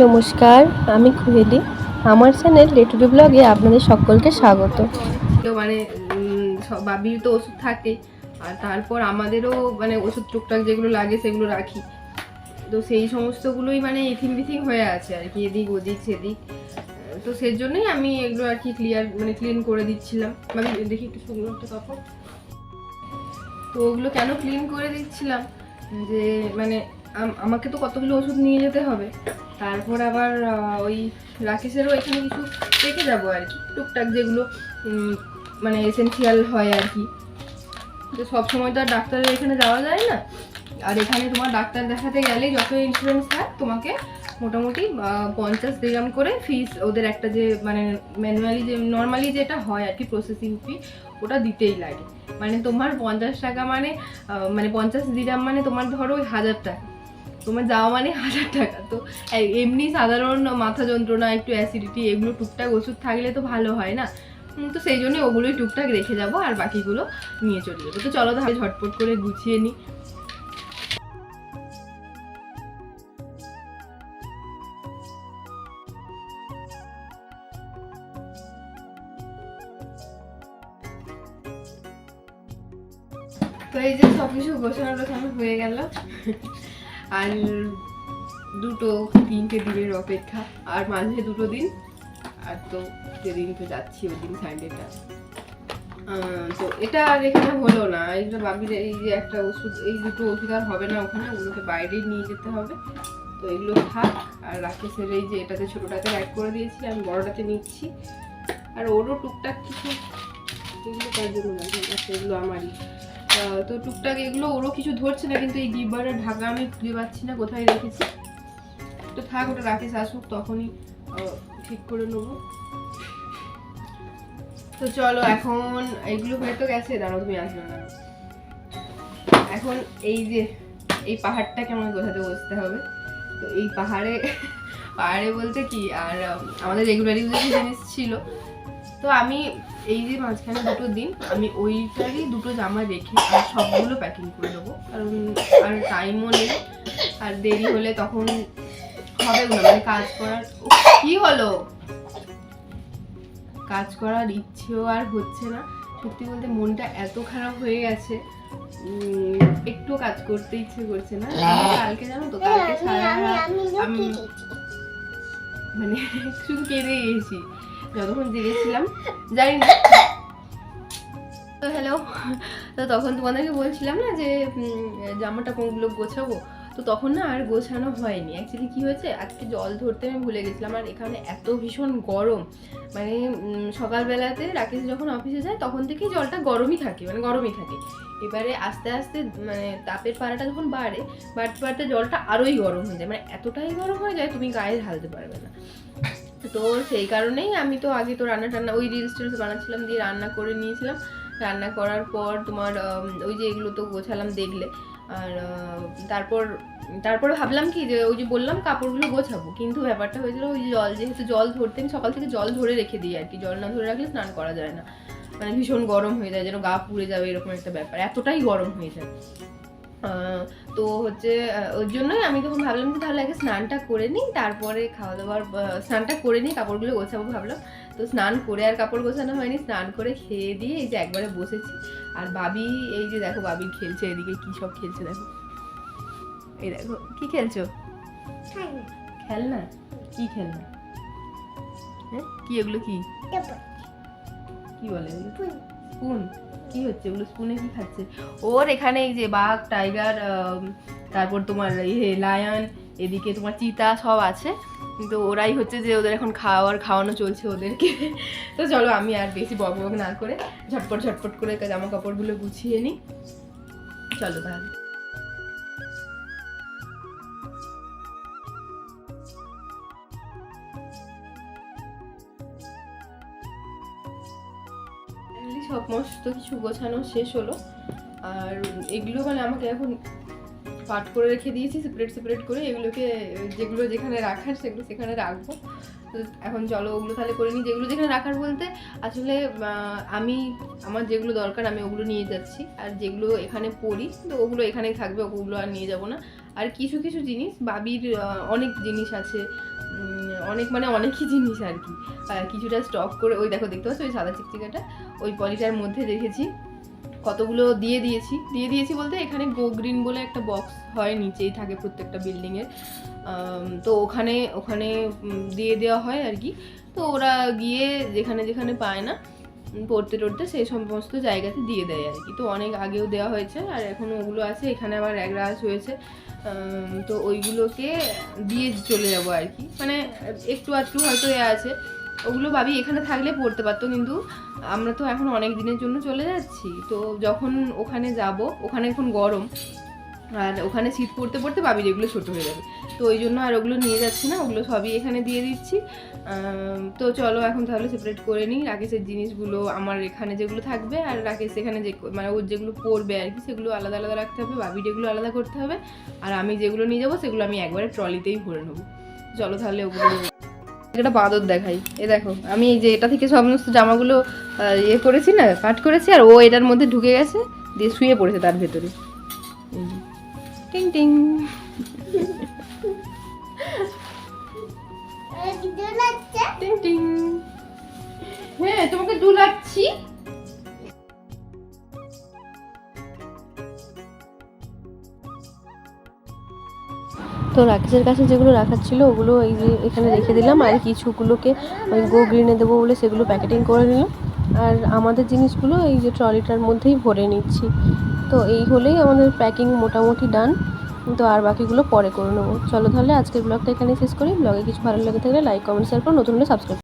নমস্কার, আমি কুহেলি। আমার চ্যানেল ডে টু ডে ব্লগে আপনাদের সকলকে স্বাগত। মানে বাবির তো ওষুধ থাকে, আর তারপর আমাদেরও মানে ওষুধ টুকটাক যেগুলো লাগে সেগুলো রাখি। তো সেই সমস্তগুলোই মানে ইথিং বিথিং হয়ে আছে আর কি, এদিক ওদিক সেদিক। তো সেই জন্যই আমি এগুলো আর কি ক্লিন করে দিচ্ছিলাম। মানে দেখি একটু শুকনো একটা কাপড়। তো ওগুলো কেন ক্লিন করে দিচ্ছিলাম, যে মানে আমাকে তো কতগুলো ওষুধ নিয়ে যেতে হবে, তারপর আবার ওই রাকেশেরও এখানে কিছু রেখে যাবো আর কি, টুকটাক যেগুলো মানে এসেনশিয়াল হয় আর কি। তো সবসময় তো আর ডাক্তারের এখানে যাওয়া যায় না, আর এখানে তোমার ডাক্তার দেখাতে গেলেই যত ইন্স্যুরেন্স থাক তোমাকে মোটামুটি 50 দিরহাম করে ফিস, ওদের একটা যে মানে ম্যানুয়ালি যে নর্মালি যেটা হয় আর কি প্রসেসিং ফি, ওটা দিতেই লাগে। মানে তোমার 50 টাকা মানে 50 দিরহাম মানে তোমার ধরো ওই 1000 টাকা, তোমার যাওয়া মানে 1000 টাকা। তো এমনি সাধারণ মাথা যন্ত্রণা, একটু অ্যাসিডিটি, এগুলো টুকটাক ওষুধ থাকলে তো ভালো হয় না। তো সেই জন্যই ওগুলোই টুকটাক রেখে যাবো, আর বাকিগুলো নিয়ে চলে যাবো। তো চলো তাহলে ঝটপট করে গুছিয়ে নিই। তো এই যে সবকিছু গোছানো হয়ে গেল, আর 2-3টে দিনের অপেক্ষা, আর মাঝে 2টো দিন, আর তো যেদিন তো যাচ্ছি ওই দিন সানডেটা। তো এটা আর এখানে হলো না, এইটা বাবির এই যে একটা ওষুধ, এই 2টো ওষুধ আর হবে না ওখানে, ওগুলোকে বাইরেই নিয়ে যেতে হবে। তো এগুলো থাক, আর রাকেশের এই যে এটাতে ছোটোটাতে অ্যাড করে দিয়েছি, আমি বড়টাতে নিচ্ছি। আর ওরও টুকটাক কিছু, এগুলো তার জন্য না, এগুলো আমারই। তো টুকটাক এগুলো ওরও কিছু ধরছে না, কিন্তু এই ডিব্বাটার ঢাকা আমি খুঁজে পাচ্ছি না কোথায় রেখেছি। তো থাক, ওটা রাকেশ আসুক তখনই ঠিক করে নেবো। তো চলো এখন এইগুলো হয়ে তো গেছে, দাঁড়াও তুমি আসবে না। এখন এই যে এই পাহাড়টাকে আমার গোছাতে বসতে হবে। তো এই পাহাড়ে বলতে কি, আর আমাদের রেগুলারই যে জিনিস ছিল, তো আমি এই যে মাঝখানে 2টো দিন আমি ওইটারই 2টো জামা রেখে আর সবগুলো প্যাকিং করে দেবো, কারণ আর টাইমও নেই, আর দেরি হলে তখন হবে না, মানে কি হলো, কাজ করার ইচ্ছেও আর হচ্ছে না। সত্যি বলতে মনটা এত খারাপ হয়ে গেছে, একটু কাজ করতে ইচ্ছে করছে না। কালকে জানো তো, কালকে সারা আমি মানে শুধু কেঁদে গেছি যতক্ষণ জেগেছিলাম, জানি না। তো হ্যালো, তো তখন তোমাদেরকে বলছিলাম না যে জামাটা কোনগুলো গোছাবো, তো তখন না আর গোছানো হয়নি। অ্যাকচুয়ালি কী হয়েছে, আজকে জল ধরতে আমি ভুলে গেছিলাম, আর এখানে এত ভীষণ গরম, মানে সকালবেলাতে রাকেশ যখন অফিসে যায় তখন থেকেই জলটা গরমই থাকে, মানে গরমই থাকে। এবারে আস্তে আস্তে মানে তাপের পারাটা যখন বাড়তে বাড়তে জলটা আরোই গরম হয়ে যায়, মানে এতটাই গরম হয়ে যায় তুমি গায়ে ঢালতে পারবে না। তো সেই কারণেই আমি তো আগে তো রান্না ওই রিলস বানাচ্ছিলাম, দিয়ে রান্না করে নিয়েছিলাম। রান্না করার পর তোমার ওই যে এগুলো তো গোছালাম দেখলে, আর তারপরে ভাবলাম কি যে ওই যে বললাম কাপড়গুলো গোছাবো, কিন্তু ব্যাপারটা হয়েছিল ওই যেহেতু জল ধরতে আমি সকাল থেকে জল ধরে রেখে দিই আর কি, জল না ধরে রাখলে স্নান করা যায় না, মানে ভীষণ গরম হয়ে যায়, যেন গা পুড়ে যাবে এরকম একটা ব্যাপার, এতটাই গরম হয়ে যায়। তো হচ্ছে ওই জন্যই আমি তখন ভাবলাম যে তাহলে আগে স্নানটা করে নিই, তারপরে খাওয়া দাওয়ার স্নানটা করে নিই, কাপড়গুলো গোছাবো ভাবলাম। তো স্নান করে আর কাপড় গোছানো হয়নি, স্নান করে খেয়ে দিয়ে এই যে একবারে বসেছি। আর বাবি এই যে দেখো, বাবি খেলছে, এদিকে কি সব খেলছে দেখো, এই দেখো কি খেলছো, খেলনা, কি খেলনা, হ্যাঁ কি এগুলো, কি কি বলে এগুলো, স্পুন, কি হচ্ছে এগুলো, স্পুনে কি খাচ্ছে? ওর এখানে এই যে বাঘ, টাইগার, তারপর তোমার লায়ন, এদিকে তোমার চিতা সব আছে, কিন্তু ওরাই হচ্ছে যে ওদের এখন খাওয়ানো চলছে ওদেরকে। তো চলো আমি আর বেশি বক না করে ঝটপট করে জামা কাপড়গুলো গুছিয়ে নিই, চলো তাহলে। সমস্ত কিছু গোছানো শেষ হলো, আর এগুলো মানে আমাকে এখন পাট করে রেখে দিয়েছি সেপারেট করে, এগুলোকে যেগুলো যেখানে রাখার সেগুলো সেখানে রাখবো। তো এখন চলো ওগুলো তাহলে করে নিই। যেগুলো যেখানে রাখার বলতে আসলে আমার যেগুলো দরকার আমি ওগুলো নিয়ে যাচ্ছি, আর যেগুলো এখানে পড়ি তো ওগুলো এখানেই থাকবে, ওগুলো আর নিয়ে যাব না। আর কিছু জিনিস বাবির অনেক জিনিস আছে, অনেক মানে অনেকই জিনিস আর কি। কিছুটা স্টক করে ওই দেখো দেখতে পাচ্ছ ওই সাদা চিকচিকাটা ওই পলিটার মধ্যে রেখেছি। কতগুলো দিয়ে দিয়েছি বলতে এখানে গো গ্রিন বলে একটা বক্স হয়, নিচেই থাকে প্রত্যেকটা বিল্ডিংয়ের। তো ওখানে দিয়ে দেওয়া হয় আর কি। তো ওরা গিয়ে যেখানে যেখানে পায় না পড়তে টড়তে সেই সমস্ত জায়গাতে দিয়ে দেয় আর কি। তো অনেক আগেও দেওয়া হয়েছে আর এখনও ওগুলো আছে। এখানে আবার এক রাশ হয়েছে, তো ওইগুলোকে দিয়ে চলে যাবো আর কি। মানে একটু আধটু হয়তো আছে, ওগুলো ভাবি এখানে থাকলে পড়তে পারতো, কিন্তু আমরা তো এখন অনেক দিনের জন্য চলে যাচ্ছি। তো যখন ওখানে যাব, ওখানে এখন গরম আর ওখানে শীত পড়তে পড়তে ভাবির এগুলো ছোটো হয়ে যাবে। তো ওই জন্য আর ওগুলো নিয়ে যাচ্ছি না, ওগুলো সবই এখানে দিয়ে দিচ্ছি। তো চলো এখন তাহলে সেপারেট করে নিই। রাকেশের জিনিসগুলো আমার এখানে যেগুলো থাকবে, আর রাকেশ এখানে যে মানে ওর যেগুলো পড়বে আর কি সেগুলো আলাদা আলাদা রাখতে হবে, ভাবির এগুলো আলাদা করতে হবে। আর আমি যেগুলো নিয়ে যাবো সেগুলো আমি একবারে ট্রলিতেই ভরে নেবো। চলো তাহলে ওগুলো একটা বাদর দেখাই। এ দেখো আমি এই যে এটা থেকে সমস্ত জামাগুলো ইয়ে করেছি না, কাট করেছি, আর ও এটার মধ্যে ঢুকে গেছে, দিয়ে শুয়ে পড়েছে তার ভেতরে। টিং টিং। টিং টিং। হ্যাঁ তোমাকে দুলাচ্ছি। তো রাকেশের কাছে যেগুলো রাখার ছিল ওগুলো এই যে এখানে রেখে দিলাম, আর কিছুগুলোকে ওই গো গ্রিনে দেবো বলে সেগুলো প্যাকেটিং করে নিলাম। আর আমাদের জিনিসগুলো এই যে ট্রলিটার মধ্যেই ভরে নিচ্ছি। তো এই হলেই আমাদের প্যাকিং মোটামুটি ডান। তো আর বাকিগুলো পরে করে নেবো। চলো তাহলে আজকের ব্লগটা এখানে শেষ করি। ব্লগে কিছু ভালো লাগে থাকলে লাইক কমেন্ট শেয়ার করো, নতুন হলে সাবস্ক্রাইব।